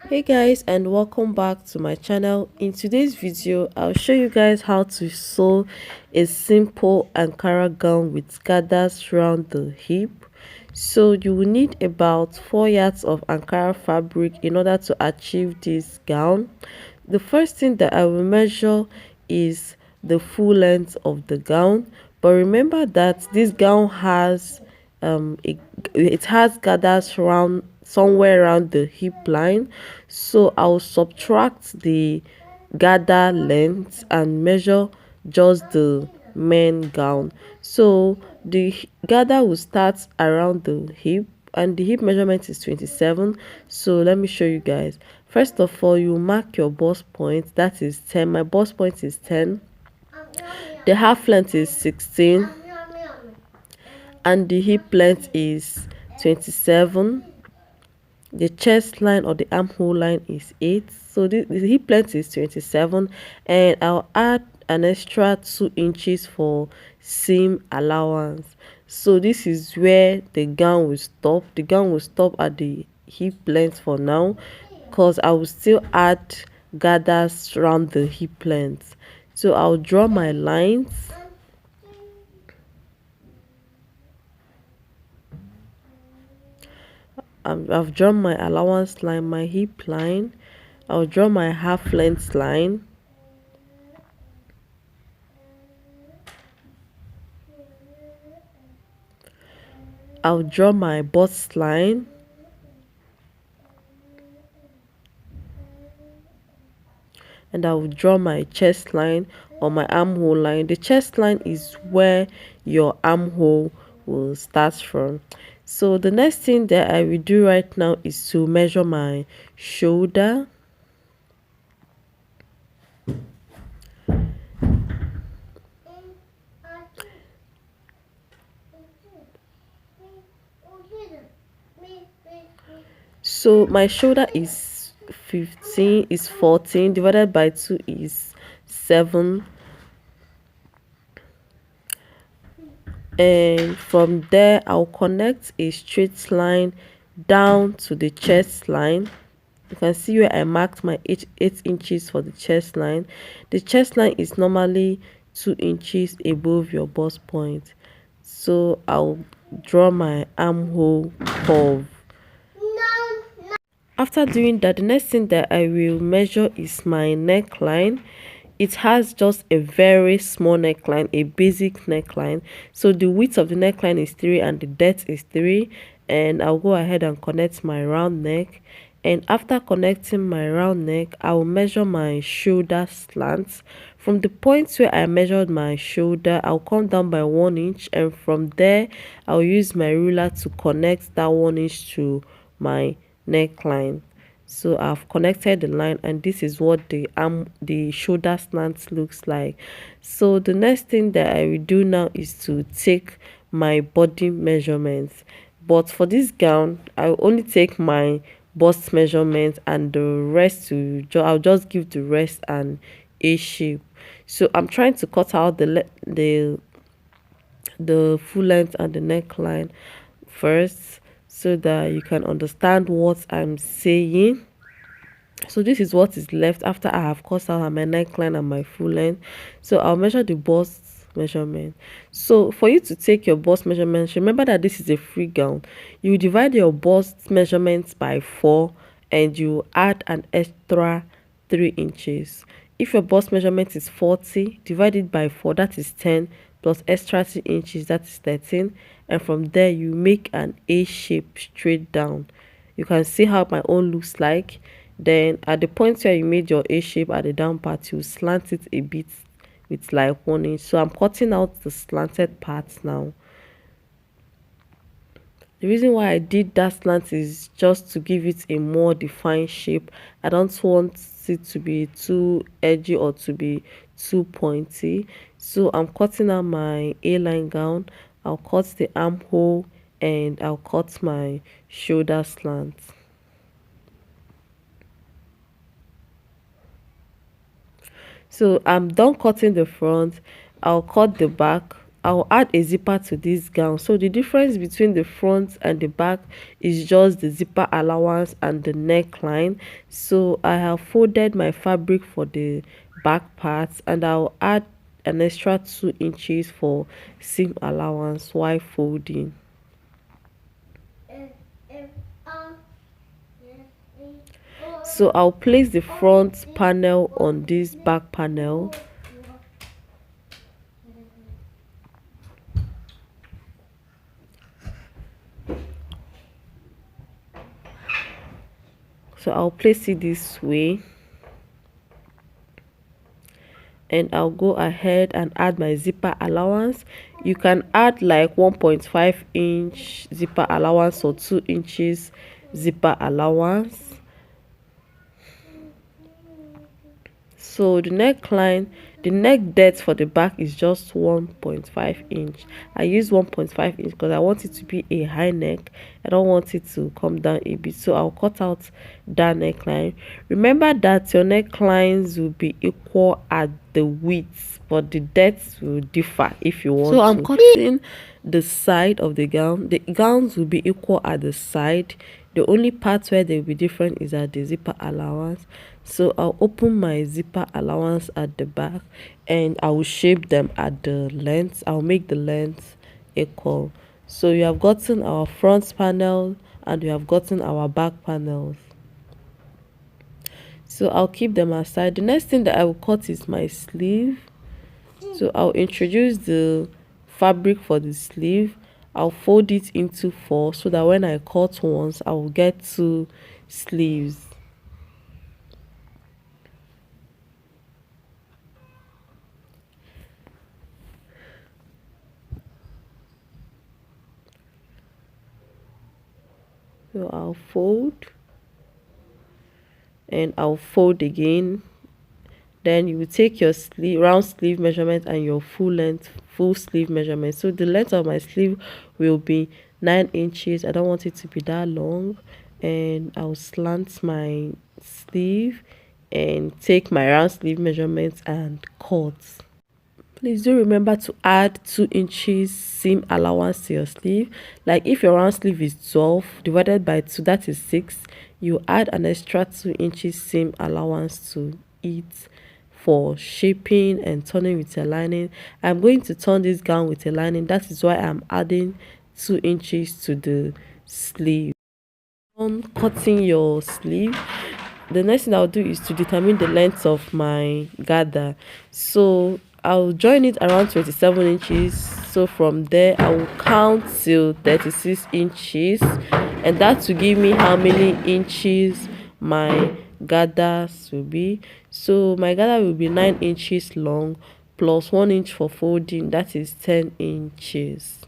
Hey guys, and welcome back to my channel. In today's video I'll show you guys how to sew a simple Ankara gown with gathers around the hip. So you will need about 4 yards of Ankara fabric in order to achieve this gown. The first thing that I will measure is the full length of the gown, but remember that this gown has it has gathers around somewhere around the hip line, so I'll subtract the gather length and measure just the main gown. So the gather will start around the hip and the hip measurement is 27. So let me show you guys. First of all, you mark your bust point, that is 10. My bust point is 10. The half length is 16 and the hip length is 27. The chest line or the armhole line is 8. So the hip length is 27, and I'll add an extra 2 inches for seam allowance. So this is where the gown will stop. The gown will stop at the hip length for now, because I will still add gathers around the hip length. So I'll draw my lines. I've drawn my allowance line, my hip line. I'll draw my half length line. I'll draw my bust line. And I will draw my chest line or my armhole line. The chest line is where your armhole will start from. So the next thing that I will do right now is to measure my shoulder. So my shoulder is 14 divided by 2 is 7, and from there I'll connect a straight line down to the chest line. You can see where I marked my 8 inches for the chest line. The chest line is normally 2 inches above your bust point. So I'll draw my armhole curve. After doing that, the next thing that I will measure is my neckline. It has just a very small neckline, a basic neckline. So the width of the neckline is 3 and the depth is 3. And I'll go ahead and connect my round neck. And after connecting my round neck, I will measure my shoulder slants. From the point where I measured my shoulder, I'll come down by 1 inch, and from there I'll use my ruler to connect that 1 inch to my neckline. So I've connected the line, and this is what the shoulder slant looks like. So the next thing that I will do now is to take my body measurements. But for this gown, I will only take my bust measurement, and the rest I'll just give the rest an A shape. So I'm trying to cut out the full length and the neckline first, so that you can understand what I'm saying. So this is what is left after I have cut out my neckline and my full length. So I'll measure the bust measurement. So for you to take your bust measurements, remember that this is a free gown. You divide your bust measurements by 4, and you add an extra 3 inches. If your bust measurement is 40, divide it by 4, that is 10, plus extra 3 inches, that is 13. And from there you make an A shape straight down. You can see how my own looks like. Then at the point where you made your A shape at the down part, you slant it a bit with like 1 inch. So I'm cutting out the slanted parts now. The reason why I did that slant is just to give it a more defined shape. I don't want it to be too edgy or to be too pointy. So I'm cutting out my A-line gown. I'll cut the armhole, and I'll cut my shoulder slant. So I'm done cutting the front. I'll cut the back I'll add a zipper to this gown. So the difference between the front and the back is just the zipper allowance and the neckline. So I have folded my fabric for the back parts, and I'll add an extra 2 inches for seam allowance while folding. So I'll place the front panel on this back panel. So I'll place it this way, and I'll go ahead and add my zipper allowance. You can add like 1.5-inch zipper allowance or 2 inches zipper allowance. So the neckline, the neck depth for the back is just 1.5 inch. I use 1.5 inch because I want it to be a high neck. I don't want it to come down a bit, so I'll cut out that neckline. Remember that your necklines will be equal at the width, but the depth will differ if you want. So I'm cutting the side of the gown. The gowns will be equal at the side. The only part where they will be different is at the zipper allowance. So I'll open my zipper allowance at the back, and I will shape them at the length. I'll make the length equal. So you have gotten our front panel and you have gotten our back panels. So I'll keep them aside. The next thing that I will cut is my sleeve. So I'll introduce the fabric for the sleeve. I'll fold it into 4 so that when I cut once, I will get 2 sleeves. So I'll fold, and I'll fold again. Then you will take your sleeve round sleeve measurement and your full sleeve measurement. So the length of my sleeve will be 9 inches. I don't want it to be that long, and I'll slant my sleeve and take my round sleeve measurement and cut. Please do remember to add 2 inches seam allowance to your sleeve. Like if your round sleeve is 12 divided by 2, that is 6, you add an extra 2 inches seam allowance to it for shaping and turning with a lining. I'm going to turn this gown with a lining. That is why I'm adding 2 inches to the sleeve. On cutting your sleeve, the next thing I'll do is to determine the length of my gather. So I'll join it around 27 inches. So from there I will count till 36 inches, and that will give me how many inches my gathers will be. So my gather will be 9 inches long plus 1 inch for folding, that is 10 inches.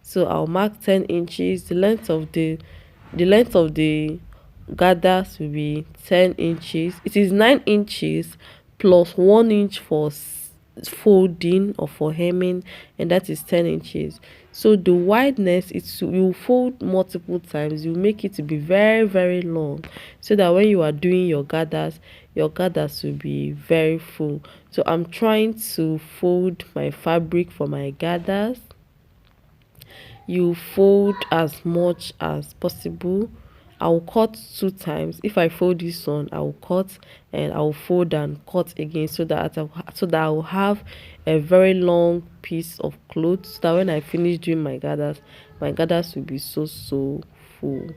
So I'll mark 10 inches. The length of the gathers will be 10 inches. It is 9 inches plus 1 inch for folding or for hemming, and that is 10 inches. So the wideness, you fold multiple times, you make it to be very, very long, so that when you are doing your gathers will be very full. So I'm trying to fold my fabric for my gathers. You fold as much as possible. I'll cut 2 times. If I fold this one, I'll cut, and I'll fold and cut again, so that I'll have a very long piece of cloth, so that when I finish doing my gathers will be so full.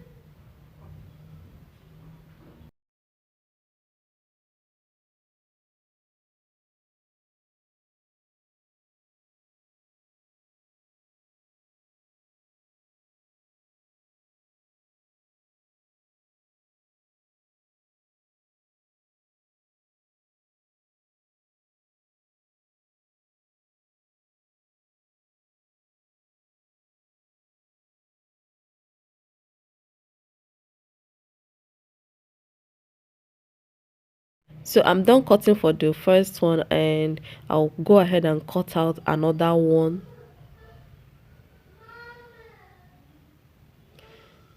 So I'm done cutting for the first one, and I'll go ahead and cut out another one.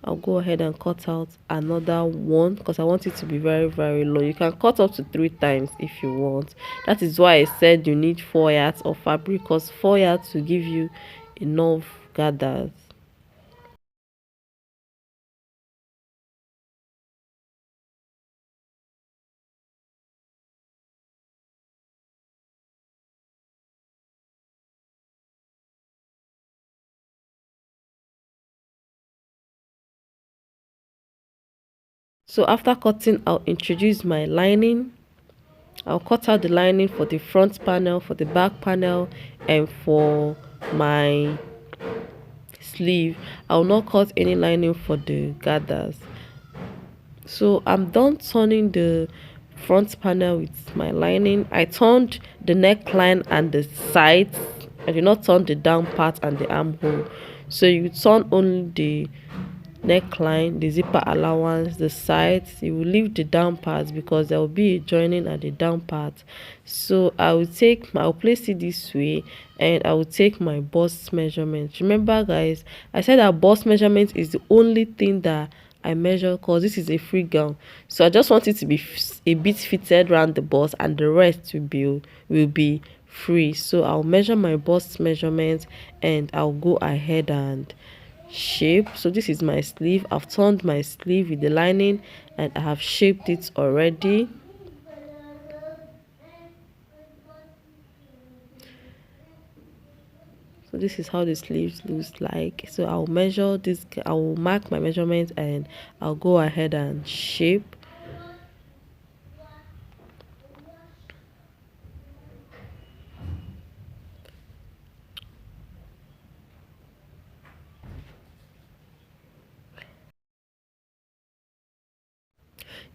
I'll go ahead and cut out another one because I want it to be very long. You can cut up to 3 times if you want. That is why I said you need 4 yards of fabric, because 4 yards will give you enough gathers. So after cutting, I'll introduce my lining. I'll cut out the lining for the front panel, for the back panel, and for my sleeve. I'll not cut any lining for the gathers. So I'm done turning the front panel with my lining. I turned the neckline and the sides. I did not turn the down part and the armhole. So you turn only the neckline, the zipper allowance, the sides. You will leave the down parts because there will be a joining at the down part. So I'll place it this way, and I will take my bust measurement. Remember guys, I said that bust measurement is the only thing that I measure because this is a free gown. So I just want it to be a bit fitted around the bust, and the rest will be free. So I'll measure my bust measurement, and I'll go ahead and shape. So this is my sleeve. I've turned my sleeve with the lining, and I have shaped it already. So this is how the sleeves looks like. So I'll measure this, I'll mark my measurements, and I'll go ahead and shape.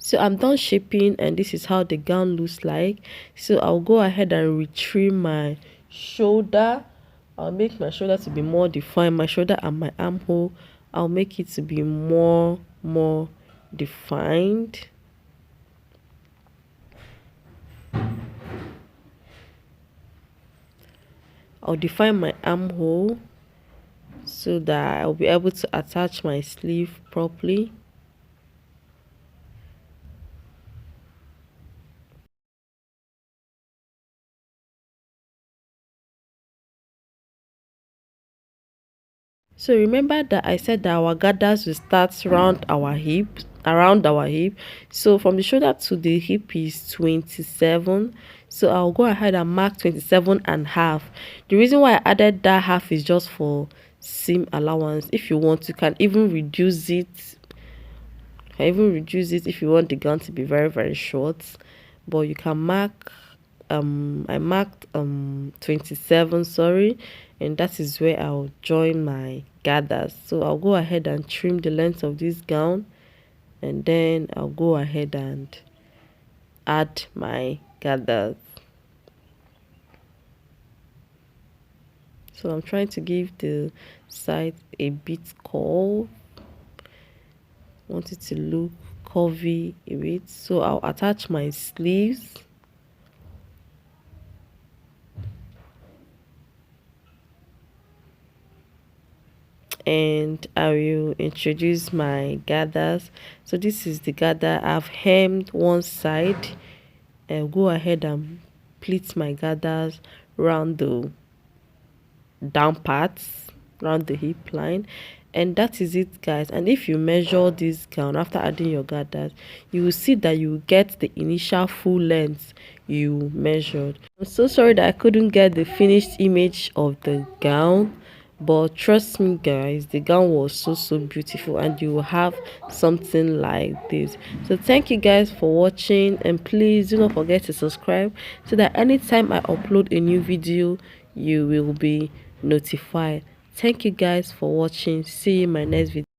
So I'm done shaping, and this is how the gown looks like. So I'll go ahead and retrim my shoulder. I'll make my shoulder to be more defined. My shoulder and my armhole, I'll make it to be more defined. I'll define my armhole so that I'll be able to attach my sleeve properly. So remember that I said that our gathers will start around our hip. So from the shoulder to the hip is 27. So I'll go ahead and mark 27.5. The reason why I added that half is just for seam allowance. If you want, you can even reduce it. If you want the gown to be very short, but you can mark I marked 27, sorry, and that is where I'll join my gathers. So I'll go ahead and trim the length of this gown, and then I'll go ahead and add my gathers. So I'm trying to give the side a bit curve. Want it to look curvy a bit. So I'll attach my sleeves. And I will introduce my gathers. So this is the gather. I've hemmed one side, and go ahead and pleat my gathers around the down parts, around the hip line. And that is it guys. And if you measure this gown after adding your gathers, you will see that you get the initial full length you measured. I'm so sorry that I couldn't get the finished image of the gown, but trust me guys, the gown was so beautiful, and you will have something like this. So thank you guys for watching, and please do not forget to subscribe so that anytime I upload a new video you will be notified. Thank you guys for watching. See you in my next video.